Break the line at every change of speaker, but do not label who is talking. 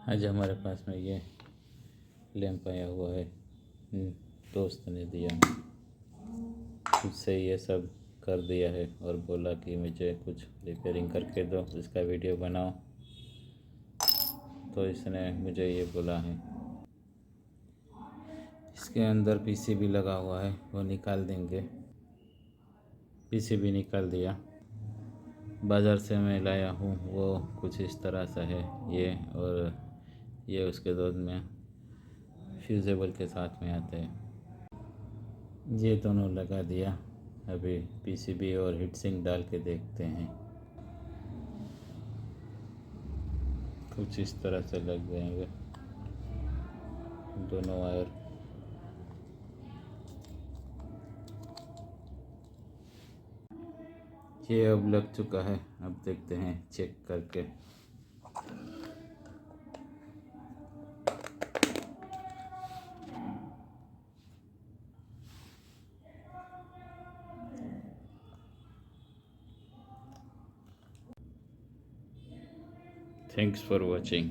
आज हमारे पास में ये लैंप आया हुआ है, दोस्त ने दिया। उससे ये सब कर दिया है और बोला कि मुझे कुछ रिपेयरिंग करके दो, इसका वीडियो बनाओ। तो इसने मुझे ये बोला है। इसके अंदर पीसीबी लगा हुआ है, वो निकाल देंगे। पीसीबी निकाल दिया। बाज़ार से मैं लाया हूँ, वो कुछ इस तरह सा है ये, और ये उसके दूध में फ्यूजेबल के साथ में आते हैं। ये दोनों लगा दिया। अभी पीसीबी और हीट सिंक डाल के देखते हैं। कुछ इस तरह से लग जाएंगे दोनों वायर। ये अब लग चुका है, अब देखते हैं चेक करके। Thanks for watching.